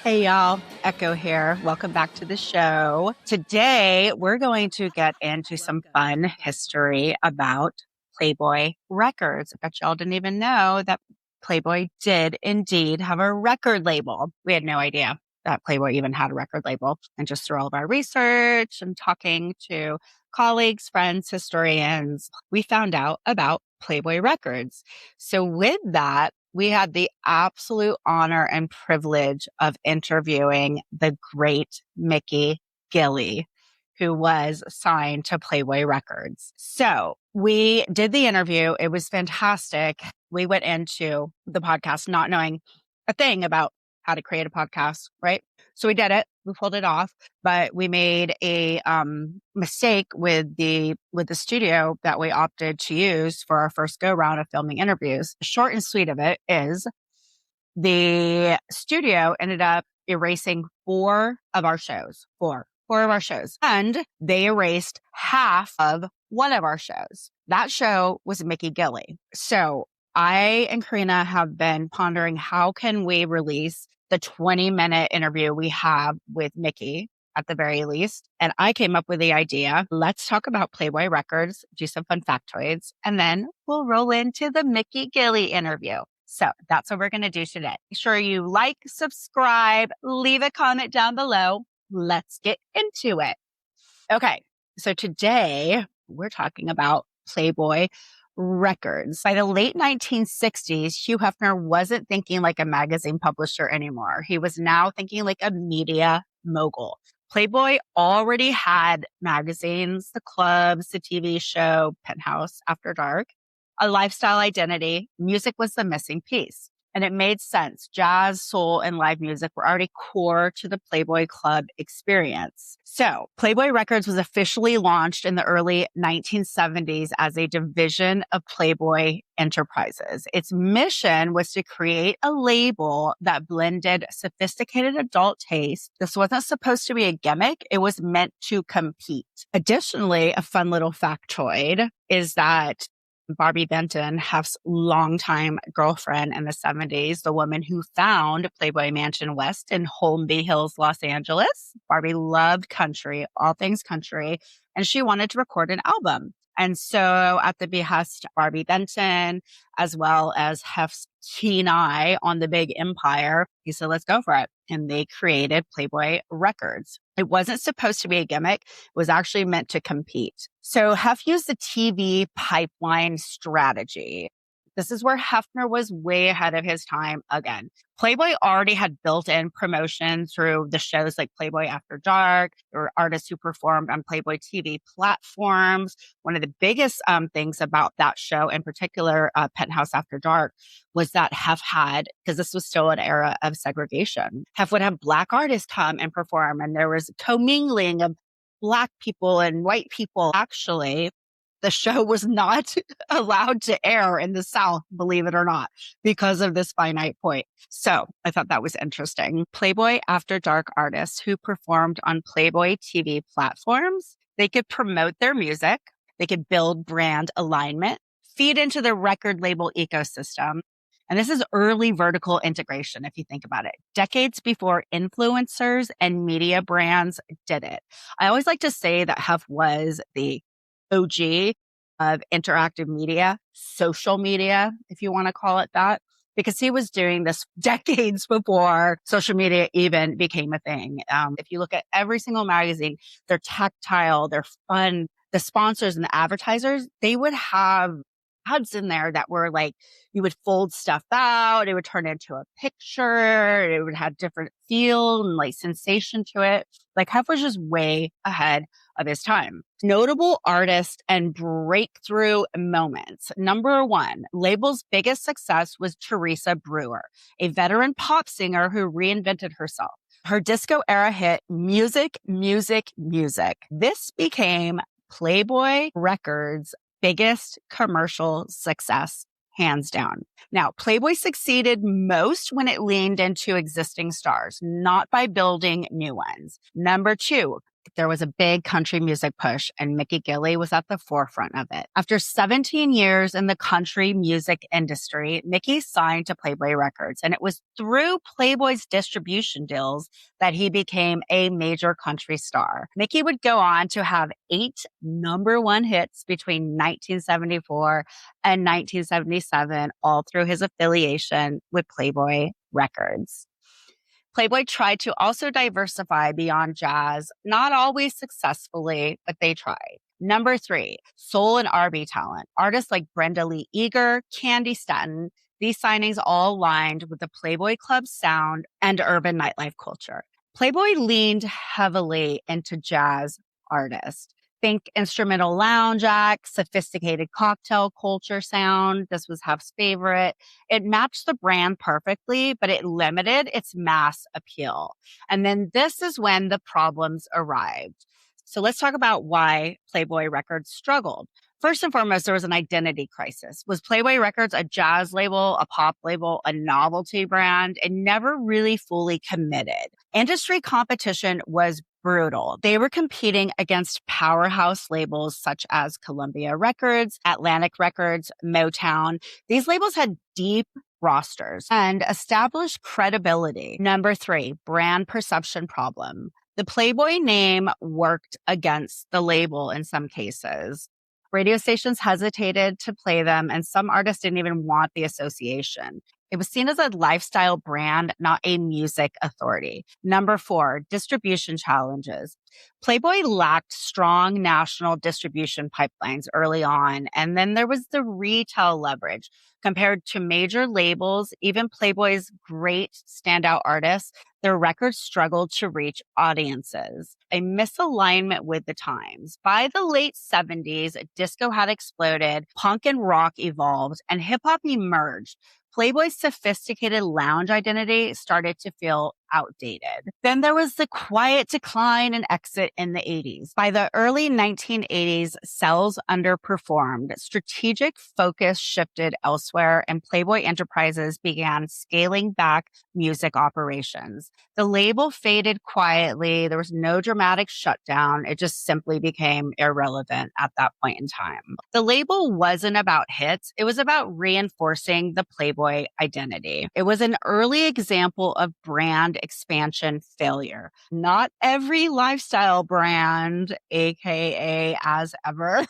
Hey y'all, Echo here. Welcome back to the show. Today, we're going to get into some fun history about Playboy Records. I bet y'all didn't even know that Playboy did indeed have a record label. We had no idea that Playboy even had a record label. And just through all of our research and talking to colleagues, friends, historians, we found out about Playboy Records. So with that, we had the absolute honor and privilege of interviewing the great Mickey Gilley, who was signed to Playboy Records. So we did the interview. It was fantastic. We went into the podcast not knowing a thing about how to create a podcast, right? So we did it. We pulled it off, but we made a mistake with the studio that we opted to use for our first go round of filming interviews. Short and sweet of it is the studio ended up erasing four of our shows, and they erased half of one of our shows. That show was Mickey Gilley. So I and Karina have been pondering, how can we release the 20-minute interview we have with Mickey at the very least? And I came up with the idea, let's talk about Playboy Records, do some fun factoids, and then we'll roll into the Mickey Gilley interview. So that's what we're going to do today. Make sure you like, subscribe, leave a comment down below. Let's get into it. Okay, so today we're talking about Playboy Records. By the late 1960s, Hugh Hefner wasn't thinking like a magazine publisher anymore. He was now thinking like a media mogul. Playboy already had magazines, the clubs, the TV show, Penthouse, After Dark, a lifestyle identity. Music was the missing piece. And it made sense. Jazz, soul, and live music were already core to the Playboy Club experience. So Playboy Records was officially launched in the early 1970s as a division of Playboy Enterprises. Its mission was to create a label that blended sophisticated adult taste. This wasn't supposed to be a gimmick. It was meant to compete. Additionally, a fun little factoid is that Barbie Benton, Hef's longtime girlfriend in the 70s, the woman who found Playboy Mansion West in Holmby Hills, Los Angeles. Barbie loved country, all things country, and she wanted to record an album. And so at the behest of Barbie Benton, as well as Hef's keen eye on the big empire, he said, let's go for it. And they created Playboy Records. It wasn't supposed to be a gimmick. It was actually meant to compete. So Hef used the TV pipeline strategy. This is where Hefner was way ahead of his time again. Playboy already had built-in promotion through the shows like Playboy After Dark. There were artists who performed on Playboy TV platforms. One of the biggest things about that show, in particular, Penthouse After Dark, was that Hef had, because this was still an era of segregation, Hef would have Black artists come and perform, and there was commingling of Black people and white people. Actually, the show was not allowed to air in the South, believe it or not, because of this finite point. So I thought that was interesting. Playboy After Dark artists who performed on Playboy TV platforms, they could promote their music, they could build brand alignment, feed into the record label ecosystem. And this is early vertical integration, if you think about it. Decades before influencers and media brands did it. I always like to say that Hef was the OG of interactive media, social media, if you want to call it that, because he was doing this decades before social media even became a thing. If you look at every single magazine, they're tactile, they're fun. The sponsors and the advertisers, they would have ads in there that were like, you would fold stuff out, it would turn into a picture, it would have different feel and like sensation to it. Like Hef was just way ahead of his time. Notable artists and breakthrough moments. Number one, label's biggest success was Teresa Brewer, a veteran pop singer who reinvented herself. Her disco era hit Music, Music, Music. This became Playboy Records' biggest commercial success, hands down. Now, Playboy succeeded most when it leaned into existing stars, not by building new ones. Number two, there was a big country music push, and Mickey Gilley was at the forefront of it. After 17 years in the country music industry, Mickey signed to Playboy Records, and it was through Playboy's distribution deals that he became a major country star. Mickey would go on to have 8 number one hits between 1974 and 1977, all through his affiliation with Playboy Records. Playboy tried to also diversify beyond jazz, not always successfully, but they tried. Number 3, soul and R&B talent. Artists like Brenda Lee Eager, Candy Stanton, these signings all aligned with the Playboy Club sound and urban nightlife culture. Playboy leaned heavily into jazz artists. Think instrumental lounge acts, sophisticated cocktail culture sound. This was Hef's favorite. It matched the brand perfectly, but it limited its mass appeal. And then this is when the problems arrived. So let's talk about why Playboy Records struggled. First and foremost, there was an identity crisis. Was Playboy Records a jazz label, a pop label, a novelty brand? It never really fully committed. Industry competition was brutal. They were competing against powerhouse labels such as Columbia Records, Atlantic Records, Motown. These labels had deep rosters and established credibility. Number 3, brand perception problem. The Playboy name worked against the label in some cases. Radio stations hesitated to play them, and some artists didn't even want the association. It was seen as a lifestyle brand, not a music authority. Number 4, distribution challenges. Playboy lacked strong national distribution pipelines early on, and then there was the retail leverage. Compared to major labels, even Playboy's great standout artists, their records struggled to reach audiences. A misalignment with the times. By the late 70s, disco had exploded, punk and rock evolved, and hip-hop emerged. Playboy's sophisticated lounge identity started to feel outdated. Then there was the quiet decline and exit in the 80s. By the early 1980s, sales underperformed. Strategic focus shifted elsewhere, and Playboy Enterprises began scaling back music operations. The label faded quietly. There was no dramatic shutdown. It just simply became irrelevant at that point in time. The label wasn't about hits. It was about reinforcing the Playboy identity. It was an early example of brand expansion failure. Not every lifestyle brand, aka as ever,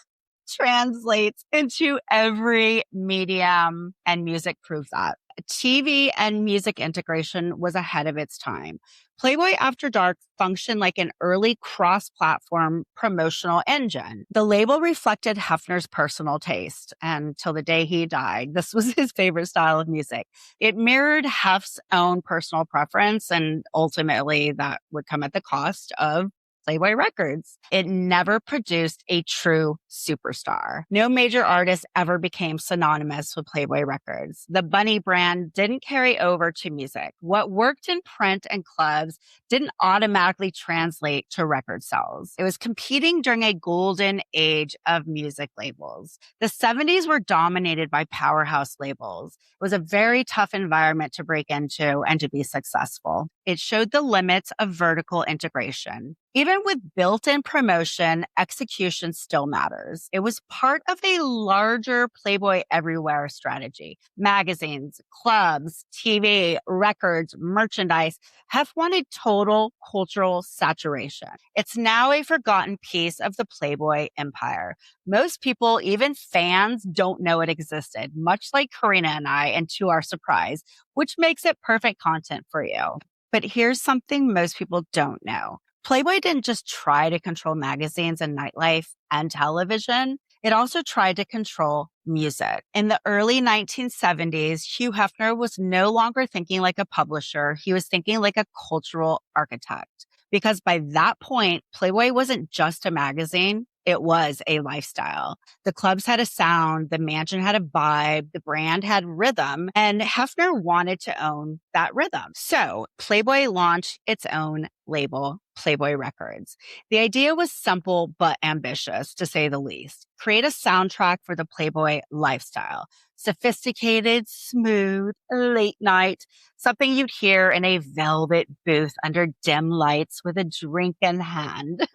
translates into every medium, and music proves that. TV and music integration was ahead of its time. Playboy After Dark functioned like an early cross-platform promotional engine. The label reflected Hefner's personal taste, and till the day he died, this was his favorite style of music. It mirrored Hef's own personal preference, and ultimately that would come at the cost of Playboy Records. It never produced a true superstar. No major artist ever became synonymous with Playboy Records. The Bunny brand didn't carry over to music. What worked in print and clubs didn't automatically translate to record sales. It was competing during a golden age of music labels. The 70s were dominated by powerhouse labels. It was a very tough environment to break into and to be successful. It showed the limits of vertical integration. Even with built-in promotion, execution still matters. It was part of a larger Playboy Everywhere strategy. Magazines, clubs, TV, records, merchandise. Hef wanted total cultural saturation. It's now a forgotten piece of the Playboy empire. Most people, even fans, don't know it existed, much like Karina and I, and to our surprise, which makes it perfect content for you. But here's something most people don't know. Playboy didn't just try to control magazines and nightlife and television. It also tried to control music. In the early 1970s, Hugh Hefner was no longer thinking like a publisher. He was thinking like a cultural architect. Because by that point, Playboy wasn't just a magazine. It was a lifestyle. The clubs had a sound, the mansion had a vibe, the brand had rhythm, and Hefner wanted to own that rhythm. So Playboy launched its own label, Playboy Records. The idea was simple but ambitious, to say the least. Create a soundtrack for the Playboy lifestyle. Sophisticated, smooth, late night, something you'd hear in a velvet booth under dim lights with a drink in hand.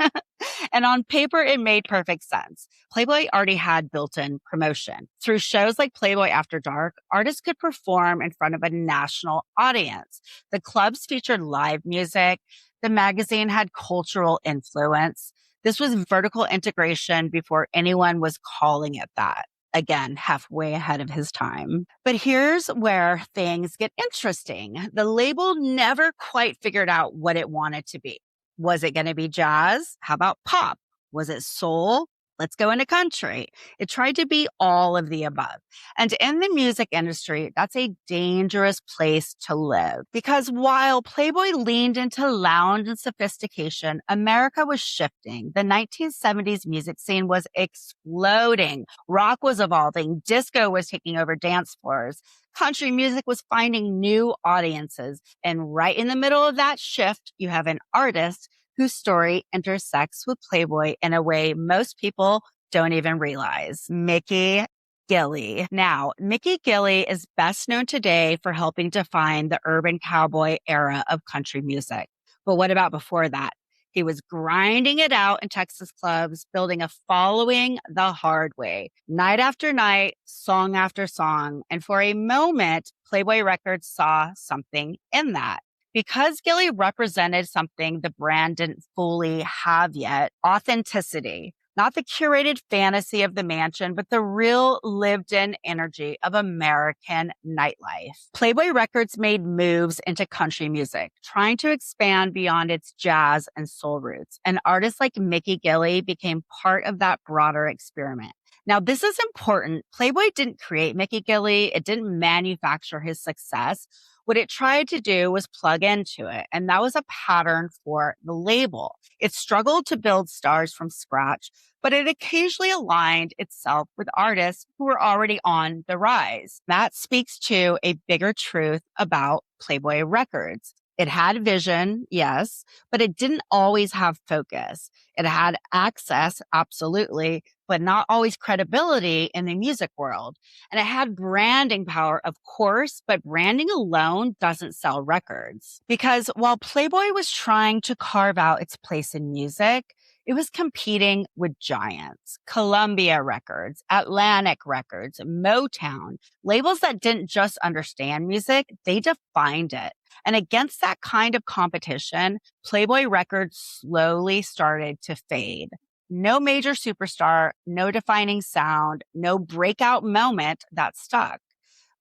And on paper, it made perfect sense. Playboy already had built-in promotion. Through shows like Playboy After Dark, artists could perform in front of a national audience. The clubs featured live music. The magazine had cultural influence. This was vertical integration before anyone was calling it that. Again, halfway ahead of his time. But here's where things get interesting. The label never quite figured out what it wanted to be. Was it going to be jazz? How about pop? Was it soul? Let's go into country. It tried to be all of the above. And in the music industry, that's a dangerous place to live because while Playboy leaned into lounge and sophistication, America was shifting. The 1970s music scene was exploding. Rock was evolving. Disco was taking over dance floors. Country music was finding new audiences. And right in the middle of that shift, you have an artist whose story intersects with Playboy in a way most people don't even realize. Mickey Gilley. Now, Mickey Gilley is best known today for helping define the urban cowboy era of country music. But what about before that? He was grinding it out in Texas clubs, building a following the hard way, night after night, song after song. And for a moment, Playboy Records saw something in that. Because Gilley represented something the brand didn't fully have yet, authenticity. Not the curated fantasy of the mansion, but the real lived-in energy of American nightlife. Playboy Records made moves into country music, trying to expand beyond its jazz and soul roots. And artists like Mickey Gilley became part of that broader experiment. Now, this is important. Playboy didn't create Mickey Gilley. It didn't manufacture his success. What it tried to do was plug into it, and that was a pattern for the label. It struggled to build stars from scratch, but it occasionally aligned itself with artists who were already on the rise. That speaks to a bigger truth about Playboy Records. It had vision, yes, but it didn't always have focus. It had access, absolutely, but not always credibility in the music world. And it had branding power, of course, but branding alone doesn't sell records. Because while Playboy was trying to carve out its place in music, it was competing with giants, Columbia Records, Atlantic Records, Motown, labels that didn't just understand music, they defined it. And against that kind of competition, Playboy Records slowly started to fade. No major superstar, no defining sound, no breakout moment that stuck.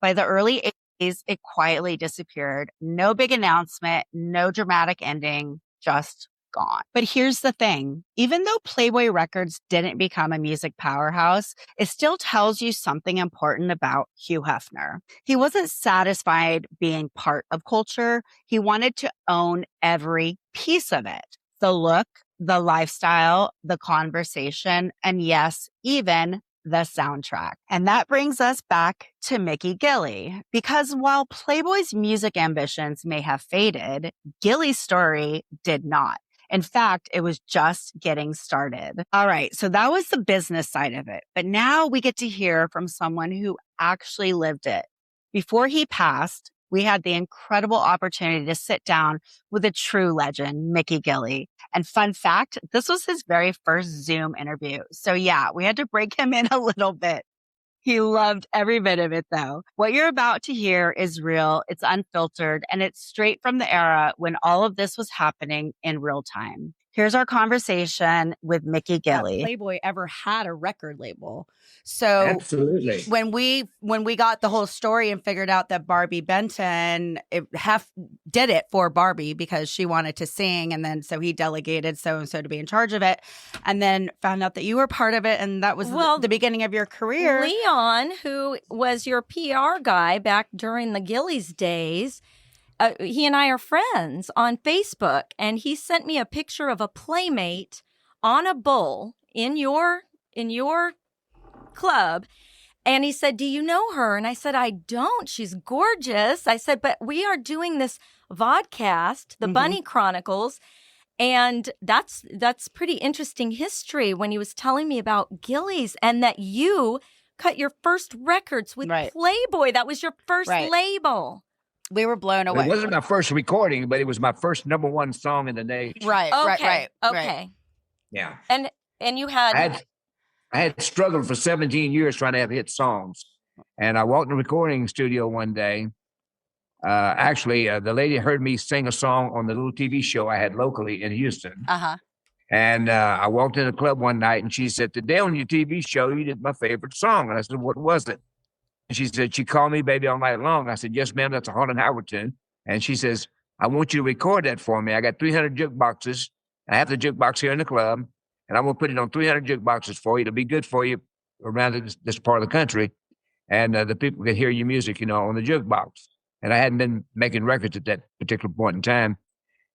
By the early 80s, it quietly disappeared. No big announcement, no dramatic ending, just gone. But here's the thing. Even though Playboy Records didn't become a music powerhouse, it still tells you something important about Hugh Hefner. He wasn't satisfied being part of culture. He wanted to own every piece of it. The look, the lifestyle, the conversation, and yes, even the soundtrack. And that brings us back to Mickey Gilley, because while Playboy's music ambitions may have faded, Gilley's story did not. In fact, it was just getting started. All right, so that was the business side of it. But now we get to hear from someone who actually lived it. Before he passed, we had the incredible opportunity to sit down with a true legend, Mickey Gilley. And fun fact, this was his very first Zoom interview. So yeah, we had to break him in a little bit. He loved every bit of it, though. What you're about to hear is real, it's unfiltered, and it's straight from the era when all of this was happening in real time. Here's our conversation with Mickey Gilley. Playboy ever had a record label. So absolutely, when we got the whole story and figured out that Barbie Benton did it for Barbie because she wanted to sing, and then so he delegated so and so to be in charge of it, and then found out that you were part of it, and that was the beginning of your career. Leon, who was your PR guy back during the Gillies days. He and I are friends on Facebook, and he sent me a picture of a Playmate on a bull in your club. And he said, "Do you know her?" And I said, "I don't. She's gorgeous." I said, "But we are doing this vodcast, the Bunny Chronicles." And that's pretty interesting history when he was telling me about Gilley's and that you cut your first records with Playboy. That was your first label. We were blown away. It wasn't my first recording, but it was my first #1 song in the nation. Right. Okay. Yeah. And you had I had struggled for 17 years trying to have hit songs. And I walked in the recording studio one day. Actually, the lady heard me sing a song on the little TV show I had locally in Houston. And I walked in the club one night and she said, "Today on your TV show, you did my favorite song." And I said, "What was it?" And she said, "She called me Baby All Night Long." I said, "Yes, ma'am, that's a Harlan Howard tune." And she says, "I want you to record that for me. I got 300 jukeboxes. I have the jukebox here in the club. And I'm going to put it on 300 jukeboxes for you. It'll be good for you around this part of the country. And the people can hear your music, on the jukebox." And I hadn't been making records at that particular point in time.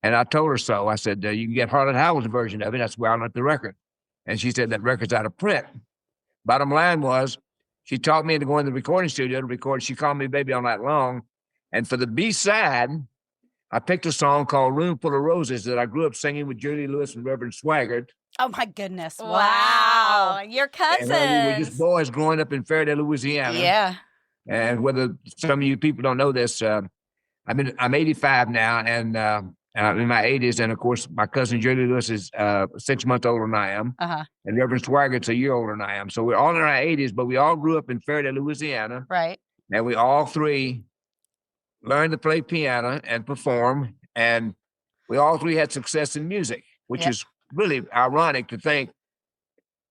And I told her so. I said, "You can get Harlan Howard's version of it. That's where I left the record." And she said, "That record's out of print." Bottom line was, she talked me into going to the recording studio to record She Called Me Baby All Night Long. And for the B-side, I picked a song called Room Full of Roses that I grew up singing with Julie Lewis and Reverend Swaggart. Oh, my goodness. Wow. Your cousins. And we were just boys growing up in Fairdale, Louisiana. Yeah. And whether some of you people don't know this, I'm 85 now, and I'm in my 80s. And of course, my cousin Julie Lewis is 6 months older than I am, and Reverend Swaggart's a year older than I am. So we're all in our 80s, but we all grew up in Fairdale, Louisiana. Right. And we all three learned to play piano and perform, and we all three had success in music, which is really ironic to think.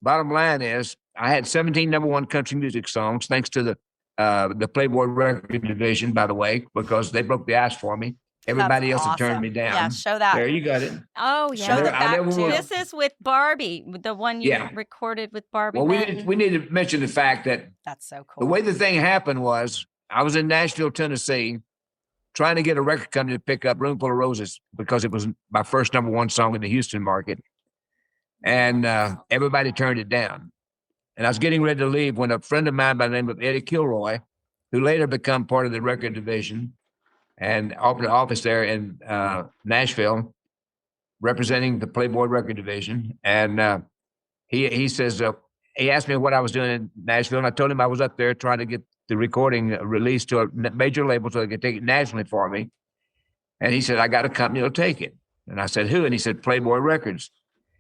Bottom line is, I had 17 #1 country music songs, thanks to the Playboy Record division, by the way, because they broke the ice for me. Everybody else had turned me down. Yeah, show that. There, you got it. Oh, yeah. Show the back too. This is with Barbie, the one you recorded with Barbie. Well, we need to mention the fact that that's so cool. The way the thing happened was, I was in Nashville, Tennessee, trying to get a record company to pick up Room Full of Roses because it was my first #1 song in the Houston market. And everybody turned it down. And I was getting ready to leave when a friend of mine by the name of Eddie Kilroy, who later became part of the record division and opened an office there in Nashville, representing the Playboy Record division. And he says, he asked me what I was doing in Nashville, and I told him I was up there trying to get the recording released to a major label so they could take it nationally for me. And he said, "I got a company that'll take it." And I said, "Who?" And he said, "Playboy Records."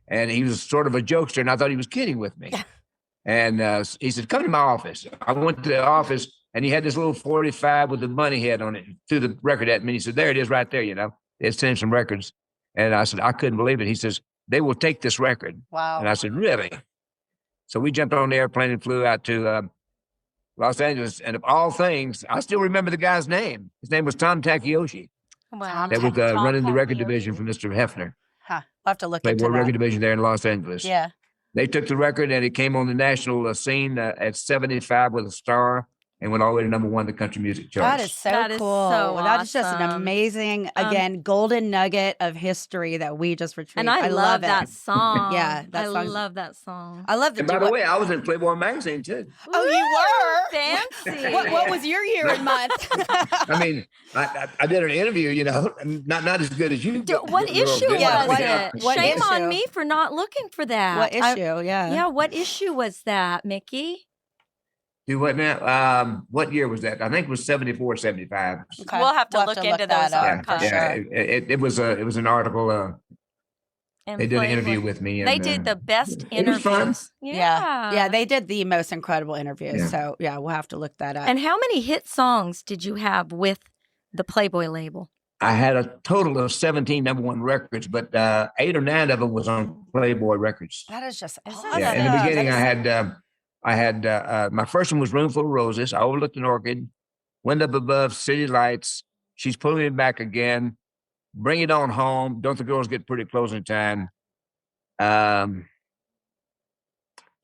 And he was sort of a jokester, and I thought he was kidding with me. And he said, "Come to my office." I went to the office, and he had this little 45 with the money head on it, threw the record at me. He said, "There it is right there, They had sent him some records." And I said, I couldn't believe it. He says, "They will take this record." Wow. And I said, "Really?" So we jumped on the airplane and flew out to Los Angeles. And of all things, I still remember the guy's name. His name was Tom Takayoshi. Wow. That was running the record division for Mr. Hefner. I'll have to look Playboy into that. Record division there in Los Angeles. Yeah. They took the record and it came on the national scene at 75 with a star and went all the way to #1 in the country music charts. That is so cool. That is just an amazing, again, golden nugget of history that we just retrieved. And I love that song. Yeah, I love that song. I love the. And by the way, I was in Playboy magazine too. Oh, you were? Fancy. What was your year and month? I mean, I did an interview, not as good as you. What issue was it? What Shame issue? on me for not looking for that. What issue? Yeah, what issue was that, Mickey? Do what now? What year was that? I think it was 74, 75. Okay. We'll have to look into those archives. Yeah, it was an article. They did an interview with me. And, they did the best interviews. It was fun. Yeah, they did the most incredible interviews. Yeah. So yeah, we'll have to look that up. And how many hit songs did you have with the Playboy label? I had a total of 17 #1 records, but 8 or 9 of them was on Playboy Records. That is just awesome. Yeah, in the beginning, I had my first one was Room Full of Roses. I Overlooked an Orchid, Wind Up Above, City Lights, She's Pulling Me Back Again, Bring It On Home, Don't the Girls Get Pretty Close in Time. So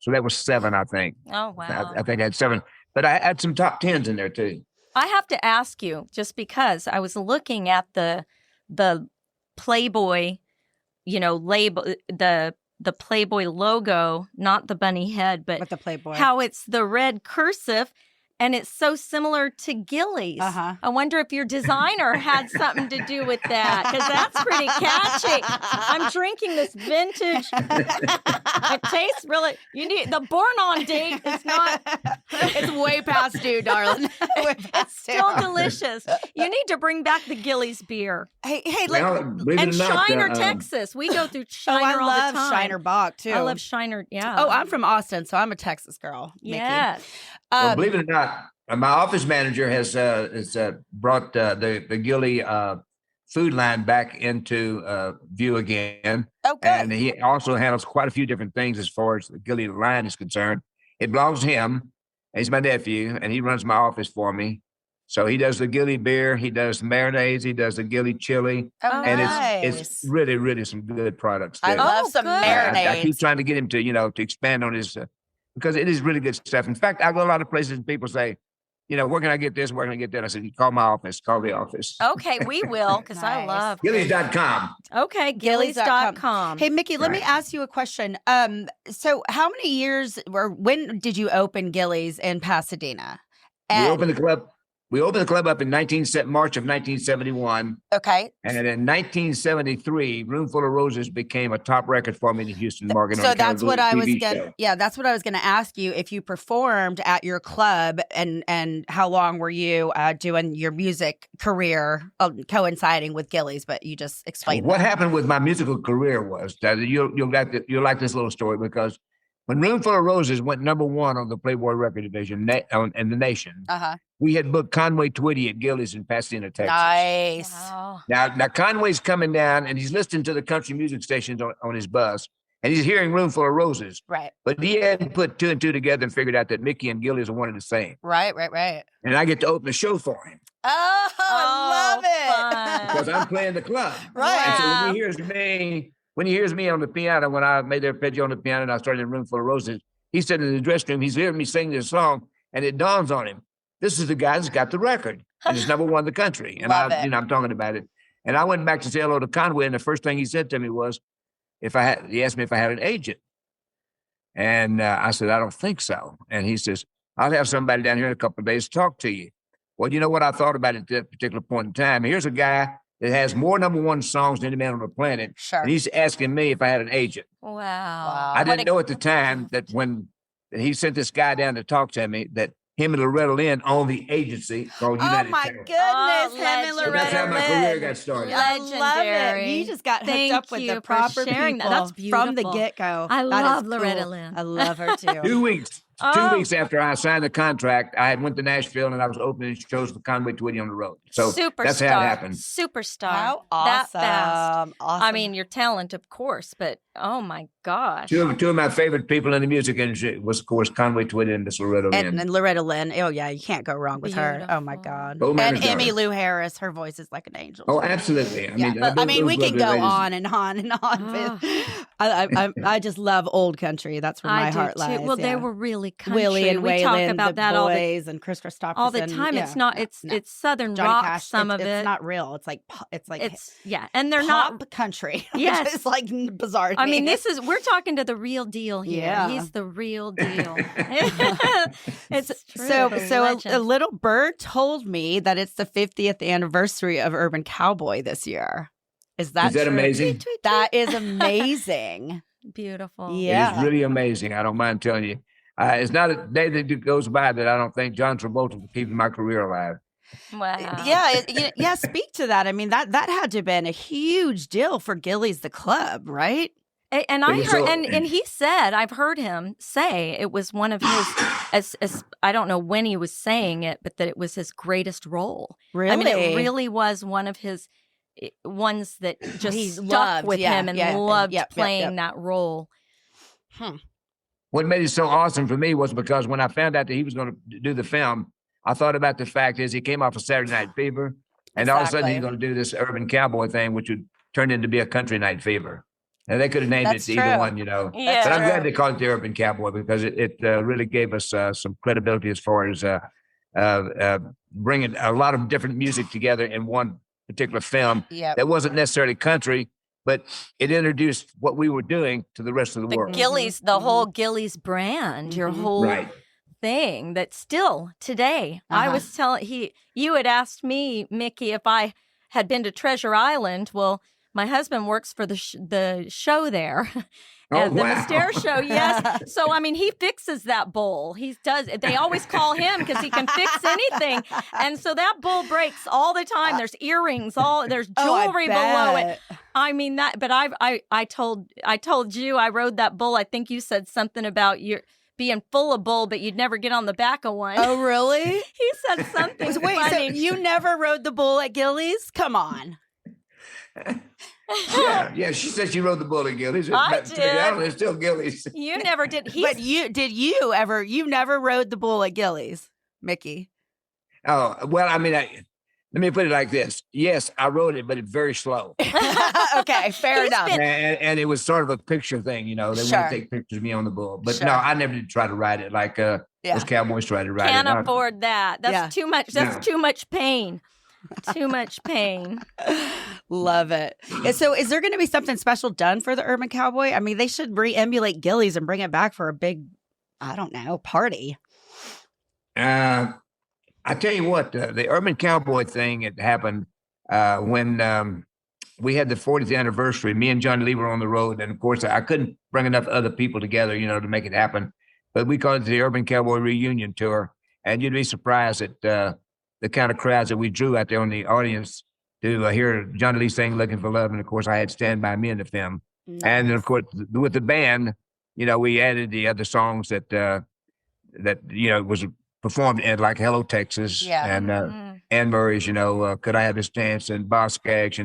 that was 7, I think. Oh, wow. I think I had 7, but I had some top 10s in there too. I have to ask you, just because I was looking at the Playboy, label, the the Playboy logo, not the bunny head, but With the Playboy. how it's the red cursive. And it's so similar to Gilley's. Uh-huh. I wonder if your designer had something to do with that, because that's pretty catchy. I'm drinking this vintage. It tastes really. You need the born on date. It's not. It's way past due, darling. It's still delicious. You need to bring back the Gilley's beer. Hey, Well, believe it And or not, Shiner, Texas. We go through Shiner I all love the time. Shiner Bach too. I love Shiner. Yeah. Oh, I'm from Austin, so I'm a Texas girl. Mickey. Yes. well, believe it or not, my office manager has brought the Gilley food line back into view again. Oh, good. And he also handles quite a few different things as far as the Gilley line is concerned. It belongs to him. He's my nephew, and he runs my office for me. So he does the Gilley beer, he does the marinades, he does the Gilley chili, Oh, and nice. it's really, really some good products. I there. love Oh, some good. marinades. I keep trying to get him to, to expand on his, because it is really good stuff. In fact, I go a lot of places and people say, where can I get this? Where can I get that? I said, you call my office, call the office. Okay, we will, because I Nice. love. Gilley's.com. Okay, Gilley's.com. Hey, Mickey, let me Right. ask you a question. So how many years or when did you open Gilley's in Pasadena? We opened the club. We opened the club up in March of 1971. Okay. And in 1973, Room Full of Roses became a top record for me in the Houston market. So on that's what I was TV gonna. show. Yeah, that's what I was gonna ask you. If you performed at your club, and how long were you doing your music career coinciding with Gilley's? But you just explained What that. happened with my musical career was that you'll like this little story, because when Room Full of Roses went #1 on the Playboy record division in the nation, we had booked Conway Twitty at Gilley's in Pasadena, Texas. Nice. Wow. Now Conway's coming down and he's listening to the country music stations on his bus, and he's hearing Room Full of Roses. Right. But he hadn't put two and two together and figured out that Mickey and Gilley's are one and the same. Right. And I get to open the show for him Oh, I love it. because I'm playing the club. Right. And so Wow. when he hears me on the piano, when I made the arpeggio on the piano and I started in Room Full of Roses, he's sitting in the dressing room, he's hearing me sing this song, and it dawns on him. This is the guy that's got the record, and it's #1 in the country. And Love it. I'm talking about it. And I went back to say hello to Conway, and the first thing he said to me was, he asked me if I had an agent. And I said, I don't think so. And he says, I'll have somebody down here in a couple of days to talk to you. Well, you know what I thought about at that particular point in time? Here's a guy that has more #1 songs than any man on the planet. Sure. And he's asking me if I had an agent. Wow. I What didn't know at the time that when he sent this guy down to talk to me, that him and Loretta Lynn owned the agency called Oh United my Talent. goodness, Oh, him and legend. So that's how Loretta my career Lynn. got started. I love it. Legendary. You just got hooked Thank up with you the for proper sharing that. people That's from the beautiful. get-go. I That love is Loretta cool. Lynn. I love her too. 2 weeks. Oh. 2 weeks after I signed the contract, I had went to Nashville and I was opening shows for Conway Twitty on the road. So Superstar. that's how it happened. Superstar. How That awesome. fast. Awesome. I mean, your talent, of course, but oh my gosh. Two of my favorite people in the music industry was, of course, Conway Twitty and Miss Loretta Lynn. and Loretta Lynn. Oh yeah, you can't go wrong with her. Oh my Beautiful. God. Oh, man, and it's Emmylou darling. Harris, her voice is like an angel. Oh, absolutely. I mean, we can those go lovely ladies. on and on and on. But I just love old country. That's where I my do heart too. lies. Well, they yeah. were really country. Willie and we Waylon, talk about the that boys, and Chris Christopherson. all the time. Yeah. It's not. No, It's no. it's Southern Johnny rock. Cash. Some it's, of it's it. not real. It's like It's yeah, and they're pop not. country. Yes. It's like bizarre. To I mean, me. we're talking to the real deal here. Yeah. He's the real deal. It's true. So the a legend. little bird told me that it's the 50th anniversary of Urban Cowboy this year. Is that Is that true? amazing? Tweet, tweet, That is amazing. tweet. Beautiful. Yeah. It's really amazing. I don't mind telling you. It's not a day that goes by that I don't think John Travolta was keeping my career alive. Wow. Yeah. Speak to that. I mean, that had to have been a huge deal for Gilley's the club, right? And I It was heard, so- and he said, I've heard him say it was one of his, as I don't know when he was saying it, but that it was his greatest role. Really? I mean, it really was one of his ones that just He stuck loved, with yeah, him and yeah, loved yep, playing yep. that role. What made it so awesome for me was because when I found out that he was going to do the film, I thought about the fact is he came off of Saturday Night Fever, and all of a sudden Exactly. he's going to do this urban cowboy thing, which would turn into be a country night fever. And they could have named That's it to either true. one, you know. Yeah. But I'm glad they called it the Urban Cowboy because it really gave us some credibility as far as bringing a lot of different music together in one particular film Yep. that wasn't necessarily country, but it introduced what we were doing to the rest of the The world. Gilley's, the whole Gilley's brand, your whole Right. thing that still today, I was telling you had asked me, Mickey, if I had been to Treasure Island. Well, my husband works for the show there. And the Mystere show, yes. So, I mean, he fixes that bowl. He does. They always call him because he can fix anything. And so that bowl breaks all the time. There's earrings, there's jewelry below it. I mean that. But I told you I rode that bull. I think you said something about your being full of bull, but you'd never get on the back of one. Oh, really? He said something. Wait, funny. so you never rode the bull at Gilley's? Come on. Yeah. She said she rode the bull at Gilley's. I did. It's still Gilley's. You never did. But you never rode the bull at Gilley's, Mickey? Oh, well, I mean, let me put it like this. Yes, I rode it, but it's very slow. Okay, fair enough. And it was sort of a picture thing, They want to take pictures of me on the bull. But no, I never did try to ride it like those cowboys try to ride it. Can't afford that. That's too much. That's too much pain. Too much pain. Love it. So is there going to be something special done for the Urban Cowboy? I mean, they should re-emulate Gilley's and bring it back for a big, I don't know, party. I tell you what, the Urban Cowboy thing, it happened when we had the 40th anniversary. Me and Johnny Lee were on the road. And of course, I couldn't bring enough other people together, to make it happen. But we called it the Urban Cowboy Reunion Tour. And you'd be surprised at the kind of crowds that we drew out there on the audience to hear Johnny Lee sing "Looking for Love," and of course I had "Stand by Me" in the film. Nice. And then, of course, with the band, we added the other songs that was performed in, like "Hello Texas" and Anne Murray's, "Could I Have This Dance," and Boss Skaggs,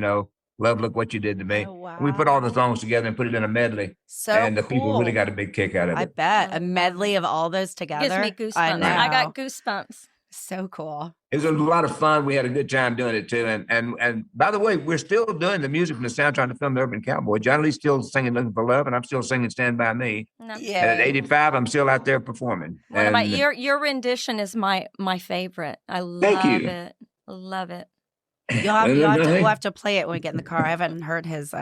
"Love, Look What You Did to Me." Oh, wow. And we put all the songs together and put it in a medley, and the people really got a big kick out of it. I bet a medley of all those together gives me goosebumps. I know. I got goosebumps. So cool. It was a lot of fun. We had a good time doing it too. And by the way, we're still doing the music from the soundtrack to film The Urban Cowboy. Johnny Lee's still singing "Looking for Love," and I'm still singing "Stand by Me." No. Yeah. And at 85, I'm still out there performing. What about your rendition? Is my favorite. I love it. Love it. We'll have to play it when we get in the car. I haven't heard his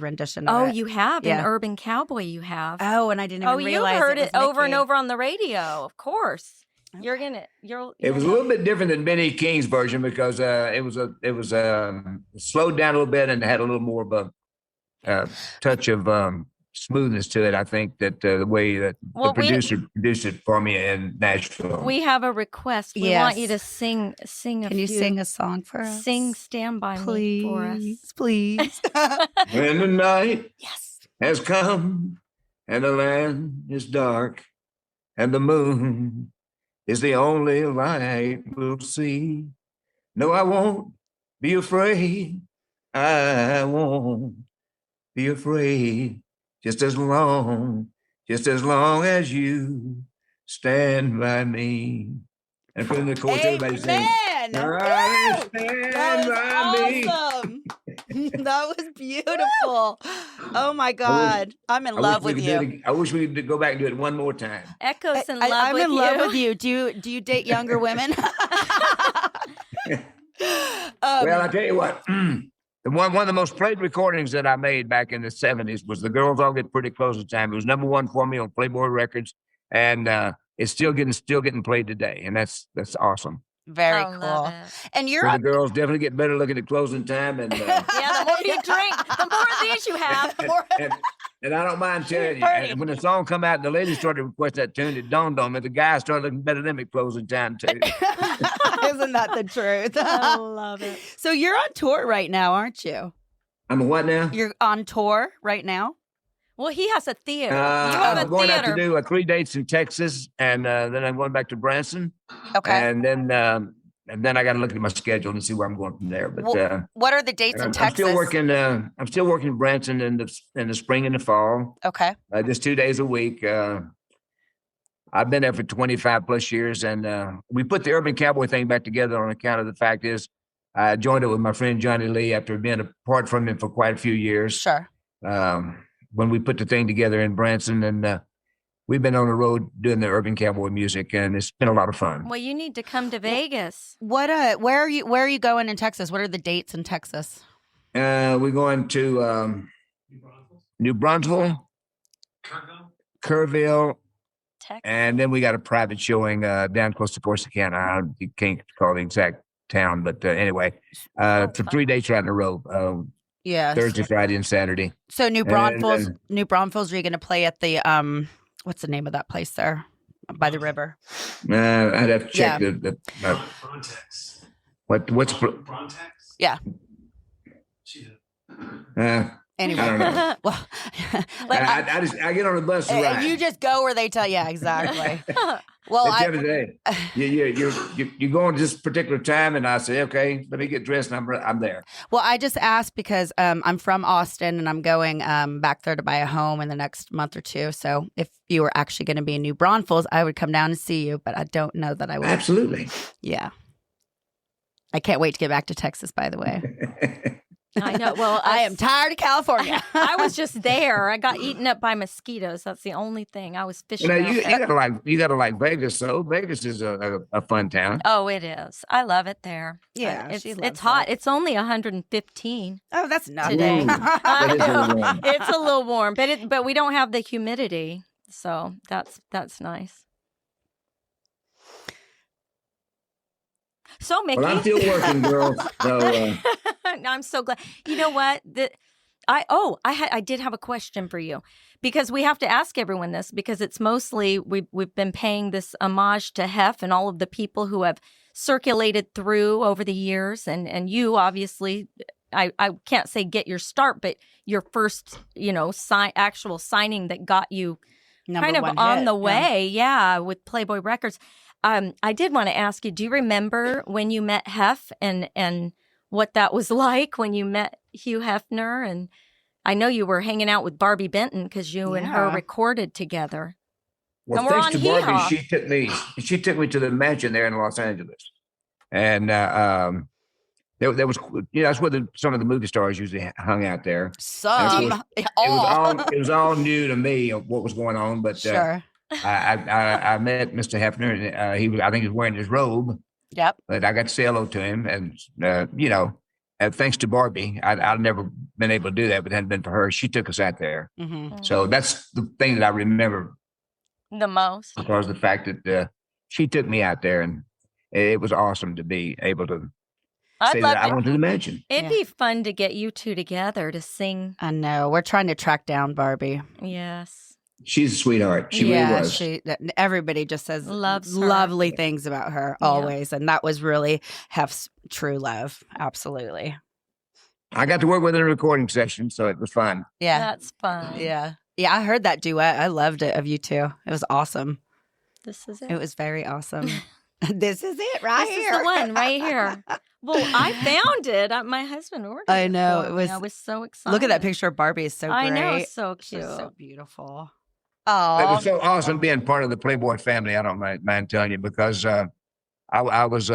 rendition. Oh, of it. you have in Urban Cowboy. You have. Oh, and I didn't even realize. You heard it over and over on the radio. Of course. It was a little bit different than Benny King's version because it was slowed down a little bit and had a little more of a touch of smoothness to it. I think that the way that the producer produced it for me in Nashville. We have a request. We want you to sing. Can you sing a song for us? Sing "Stand by Me" for us, please. When the night has come and the land is dark and the moon is the only light we'll see. No, I won't be afraid. I won't be afraid. Just as long as you stand by me. And from the chorus, everybody sings. Stand by me. Awesome. That was beautiful. Oh my God. I'm in love with you. I wish we could go back and do it one more time. Echo's in love I'm with you. in love with you. Do you date younger women? Well, I tell you what, one of the most played recordings that I made back in the 70s was "The Girls All Get Pretty Close in Time." It was #1 for me on Playboy Records, and it's still getting played today, and that's awesome. Very cool. And so the girls definitely get better looking at closing time, and the more you drink, the more of these you have. And I don't mind telling you, and when the song come out and the ladies started to request that tune, it dawned on me the guys started looking better than me at closing time too. Isn't that the truth? I love it. So you're on tour right now, aren't you? I'm a what now? You're on tour right now? Well, he has a theater. You have I'm going out to do 3 dates in Texas, and then I'm going back to Branson. Okay. And then I got to look at my schedule and see where I'm going from there. But what are the dates in Texas? I'm still working in Branson in the spring and the fall. Okay. Just 2 days a week. I've been there for 25 plus years, and we put the Urban Cowboy thing back together on account of the fact is I joined it with my friend Johnny Lee after being apart from him for quite a few years. Sure. When we put the thing together in Branson, and we've been on the road doing the Urban Cowboy music, and it's been a lot of fun. Well, you need to come to Vegas. Where are you going in Texas? What are the dates in Texas? We're going to New Brunswick, Kerrville, Texas. and then we got a private showing down close to Corsicana. You can't call the exact town, but anyway, for 3 days right in a row. Yeah. Thursday, Friday, and Saturday. So New Braunfels, are you going to play at the what's the name of that place there by the river? I'd have to check the Frontex. what's Frontex? Yeah. Anyway, I don't know. well, I get on the bus and ride. you just go where they tell you. Exactly. Well, you go on this particular time, and I say, okay, let me get dressed, and I'm there. Well, I just asked because I'm from Austin, and I'm going back there to buy a home in the next month or two. So if you were actually going to be in New Braunfels, I would come down and see you, but I don't know that I would. Absolutely. Yeah. I can't wait to get back to Texas, by the way. I know. Well, I am tired of California. I was just there. I got eaten up by mosquitoes. That's the only thing. I was fishing. You gotta like Vegas. So Vegas is a fun town. Oh, it is. I love it there. Yeah, it's hot. It's only 115. Oh, that's nothing. Today. Ooh, I that is a little know. warm. It's a little warm, but we don't have the humidity, so that's nice. So, Mickey, Well, I'm still working, girl. So, I'm so glad. You know what? I did have a question for you, because we have to ask everyone this, because it's mostly we've been paying this homage to Hef and all of the people who have circulated through over the years, and you obviously, I can't say get your start, but your first actual signing that got you kind of on the way, with Playboy Records. I did want to ask you, do you remember when you met Hef and what that was like when you met Hugh Hefner? And I know you were hanging out with Barbie Benton because you and her recorded together. well, And we're thanks on to Barbie, Hee-Haw. she took me to the mansion there in Los Angeles, and there was that's where some of the movie stars usually hung out there. Some, It was all new to me of what was going on, but sure. I met Mr. Hefner, and I think he was wearing his robe. Yep. But I got to say hello to him, and thanks to Barbie, I'd never been able to do that, but it hadn't been for her. She took us out there. Mm-hmm. So that's the thing that I remember The most. as far as the fact that she took me out there, and it was awesome to be able to say that I went to the mansion. It'd be fun to get you two together to sing. I know. We're trying to track down Barbie. Yes. She's a sweetheart. She really was. Everybody just says Loves her. lovely things about her always. And that was really Hef's true love. Absolutely. I got to work with her in a recording session, so it was fun. Yeah. That's fun. Yeah. Yeah. I heard that duet. I loved it of you two. It was awesome. This is it. It was very awesome. This is it right This here. is the one right here. Well, I found it. My husband ordered it. I know. for It me. was. I was so excited. Look at that picture of Barbie. It's so great. I know. It's so She's cute. so beautiful. It Oh, was so awesome being part of the Playboy family. I don't mind telling you, because I was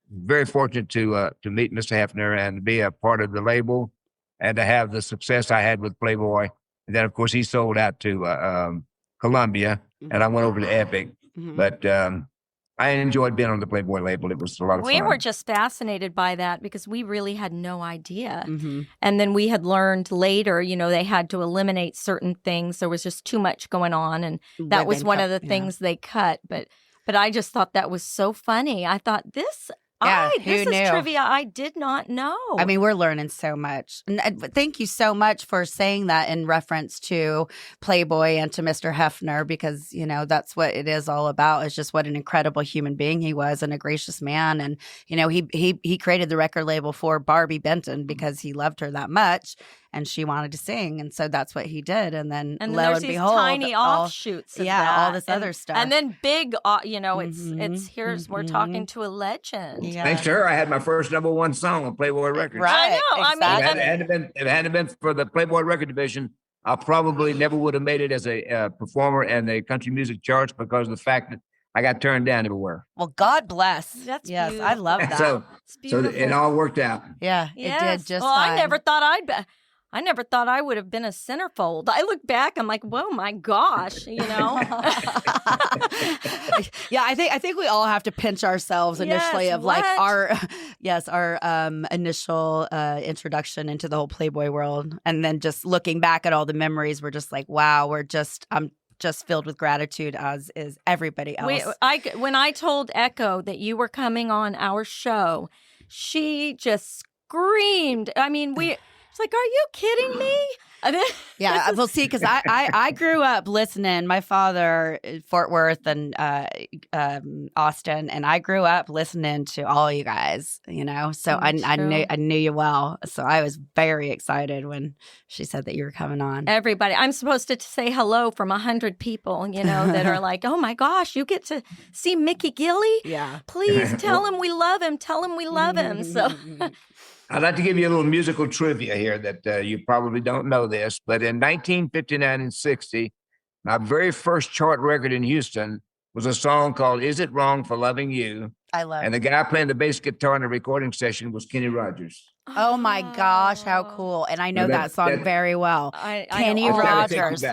very fortunate to meet Mr. Hefner and be a part of the label, and to have the success I had with Playboy. And then, of course, he sold out to Columbia, and I went over to Epic. Mhm. But I enjoyed being on the Playboy label. It was a lot of fun. We were just fascinated by that because we really had no idea. Mhm. And then we had learned later, they had to eliminate certain things. There was just too much going on. And that was Women one cut- of the yeah. things they cut. But I just thought that was so funny. I thought this who is knew? trivia I did not know. I mean, we're learning so much. And thank you so much for saying that in reference to Playboy and to Mr. Hefner, because, that's what it is all about, is just what an incredible human being he was, and a gracious man. And, he created the record label for Barbie Benton because he loved her that much and she wanted to sing. And so that's what he did. And then and lo there's and these behold, tiny offshoots of that. all this and, other stuff. And then big, Mhm, it's here's we're talking to a legend. Yeah. Thanks to her, I had my first #1 song on Playboy Records. Right. I know, I mean, exactly. If it hadn't been for the Playboy record division, I probably never would have made it as a performer in the country music charts, because of the fact that I got turned down everywhere. Well, God bless. That's yes, I love that. So It's so beautiful. it all worked out. yeah, Yes. it did just well, fine. I never thought I never thought I would have been a centerfold. I look back, I'm like, whoa, my gosh, you know? Yeah, I think we all have to pinch ourselves initially Yes, of like what? our initial introduction into the whole Playboy world, and then just looking back at all the memories, we're just like, wow, I'm just filled with gratitude, as is everybody else. When I told Echo that you were coming on our show, she just screamed. I mean, it's like, are you kidding me? Yeah, we'll see, because I grew up listening. My father, Fort Worth and Austin, and I grew up listening to all you guys, you know. So I knew you well. So I was very excited when she said that you were coming on. Everybody, I'm supposed to say hello from 100 people, you know, that are like, oh my gosh, you get to see Mickey Gilley? Yeah. Please tell him we love him. Tell him we love him. So I'd like to give you a little musical trivia here that you probably don't know this, but in 1959 and 60, my very first chart record in Houston was a song called "Is It Wrong for Loving You?" I love And the guy playing the bass guitar in the recording session was Kenny Rogers. Oh my gosh, how cool. And I know that song very well. Kenny know all about Rogers.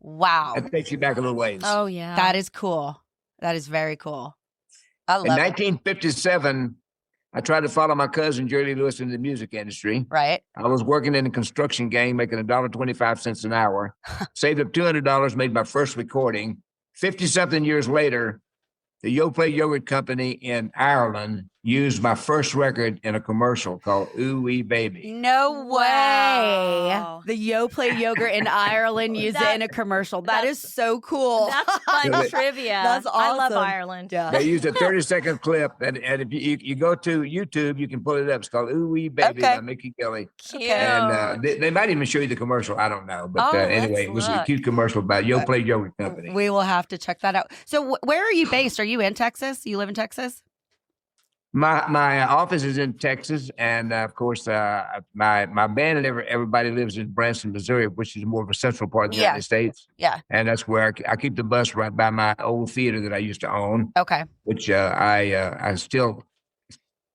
Wow. That takes you back a little ways. Oh, yeah. That is cool. That is very cool. I love In it. 1957, I tried to follow my cousin, Jerry Lewis, into the music industry. Right. I was working in a construction gang, making $1.25 an hour. Saved up $200, made my first recording. 50-something years later, the Yo Play Yogurt Company in Ireland used my first record in a commercial called Ooh Wee Baby. No Wow. way. The Yo Play Yogurt in Ireland used it in a commercial. That is so cool. That's fun trivia. That's I love awesome. Ireland. Yeah. They used a 30-second clip, and if you go to YouTube, you can pull it up. It's called Ooh Wee Baby Okay. by Mickey Gilley. Cute. And they might even show you the commercial. I don't know. But anyway, it was a cute commercial by Yo Play Yogurt Company. We will have to check that out. So where are you based? Are you in Texas? You live in Texas? My office is in Texas, and of course, my band and everybody lives in Branson, Missouri, which is more of a central part of the United States. Yeah. And that's where I keep the bus right by my old theater that I used to own. Okay. Which I still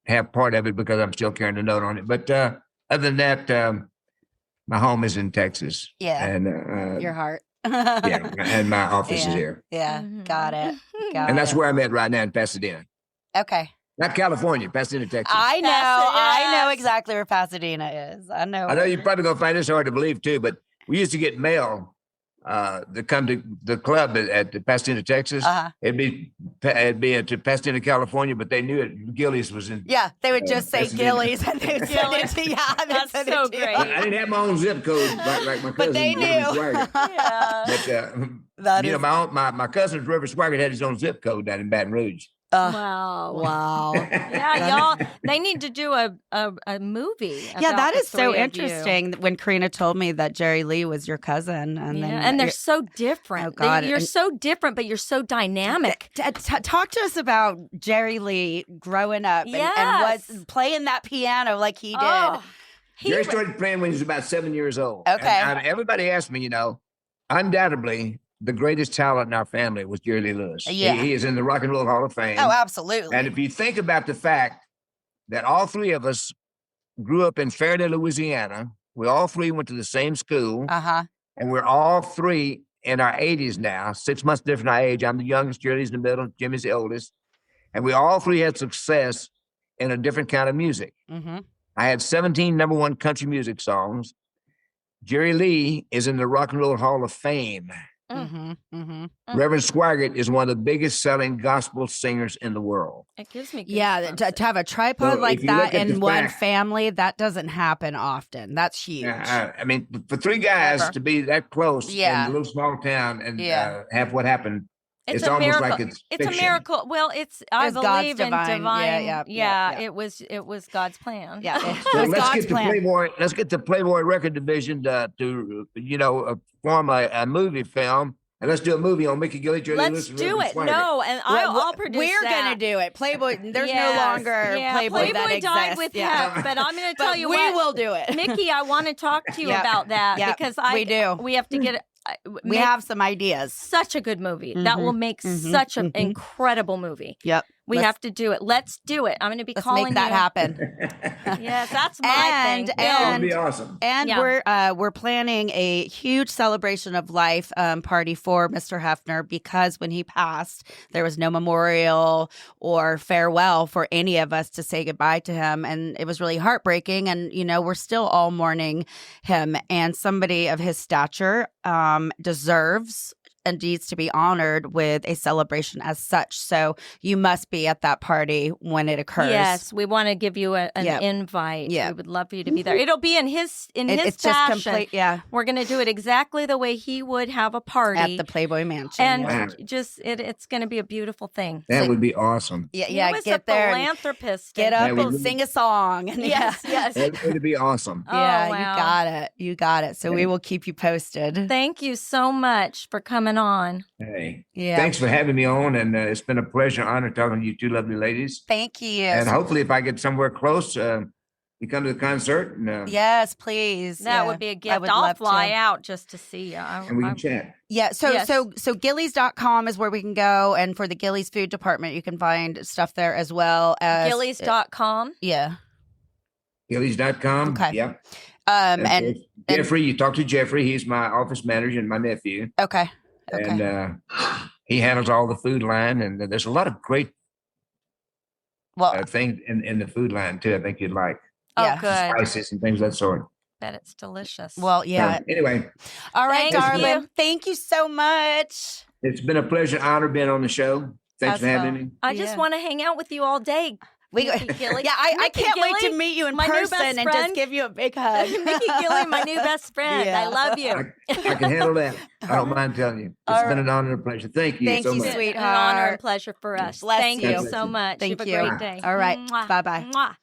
have part of it because I'm still carrying a note on it. But other than that, my home is in Texas. Yeah. And your heart. Yeah, and my office is here. Yeah. Got it. And that's where I'm at right now in Pasadena. Okay. Not California, Pasadena, Texas. I know. Pasadena. I know exactly where Pasadena is. I know you're probably going to find this hard to believe too, but we used to get mail that come to the club at Pasadena, Texas. It'd be to Pasadena, California, but they knew it. Gilley's was in. Yeah, they would just say Pasadena. Gilley's, and they would send it to you. That's so great. I didn't have my own zip code like my cousin. But they knew. Swagger. Yeah. But my cousin River Swagger had his own zip code down in Baton Rouge. Wow. Wow. Yeah, y'all, they need to do a movie. Yeah, about that the is so three of you. interesting when Karina told me that Jerry Lee was your cousin. And they're so different. Oh, God. You're so different, but you're so dynamic. Talk to us about Jerry Lee growing up and was playing that piano like he did. Oh, Jerry started playing when he was about 7 years old. Okay. And everybody asked me, undoubtedly, the greatest talent in our family was Jerry Lee Lewis. Yeah. He is in the Rock and Roll Hall of Fame. Oh, absolutely. And if you think about the fact that all three of us grew up in Faraday, Louisiana, we all three went to the same school, and we're all three in our 80s now, 6 months different in our age. I'm the youngest, Jerry's in the middle, Jimmy's the oldest. And we all three had success in a different kind of music. I had 17 number one country music songs. Jerry Lee is in the Rock and Roll Hall of Fame. Reverend Swaggart is one of the biggest selling gospel singers in the world. It gives me to have a tripod like that in one family, that doesn't happen often. That's huge. I mean, for three guys to be that close in a little small town and have what happened, it's a almost miracle. like it's fiction. It's a miracle. Well, I believe God's in divine. Yeah. It was God's plan. Yeah. So let's get the Playboy record division to form a movie film. And let's do a movie on Mickey Gilley. Let's do it. No, and I'll produce We're that. going to do it. Playboy, there's no longer Playboy that exists. Died with him, but I'm going to tell you we what. We will do it. Mickey, I want to talk to you about that because we do. We have to get we have some ideas. Such a good movie. That will make such an incredible movie. Yep. We have to do it. Let's do it. I'm going to be Let's calling make that you. happen. Yes, that's my thing. That would And be awesome. And we're planning a huge celebration of life party for Mr. Hefner, because when he passed, there was no memorial or farewell for any of us to say goodbye to him, and it was really heartbreaking. And we're still all mourning him. And somebody of his stature deserves and needs to be honored with a celebration as such. So you must be at that party when it occurs. Yes, we want to give you an invite. Yeah. We would love for you to be there. It'll be in his It's fashion. just complete. Yeah, We're going to do it exactly the way he would have a party at the Playboy Mansion. and Wow. just it's going to be a beautiful thing. That So- would be awesome. yeah, He was get a there, and philanthropist. get Yeah, up we and really- sing a song. Yes, yes. That would be awesome. Oh, Yeah, wow. you got it. So we will keep you posted. Thank you so much for coming on. Hey, Yeah. thanks for having me on, and it's been a pleasure, honor talking to you two lovely ladies. Thank you. And hopefully, if I get somewhere close, you come to the concert, and Yes, please. That would be a I gift. would I'll love fly to. out just to see you. we can chat. Yeah, so Yes. so Gillies.com is where we can go, and for the Gillies food department, you can find stuff there as well as Gillies.com. Yeah. Gillies.com. Okay. Yep. And Jeffrey, you talk to Jeffrey. He's my office manager and my nephew. okay. And he handles all the food line. And there's a lot of great Well, things in the food line, too. I think you'd like Yeah. Oh, good. spices and things of that sort. Bet it's delicious. yeah. Anyway, All right, Thank darling. you. Thank you so much. it's been a pleasure, honor being on the show. Thanks for having me. I just Yeah. want to hang out with you all day. We, Mickey Gilley. yeah, I Mickey can't wait to Gilley, meet you in my new person best and just friend. give you a big hug. Mickey Gilley, my new best friend. Yeah. I love you. I can handle that. I don't mind telling you. It's All been an honor and a pleasure. Thank you Thank so you, much. sweet- An honor Sweetheart. and pleasure for us. Bless Thank you. you so much. Thank Have a you. great day. All right. Mwah. Bye-bye. Mwah.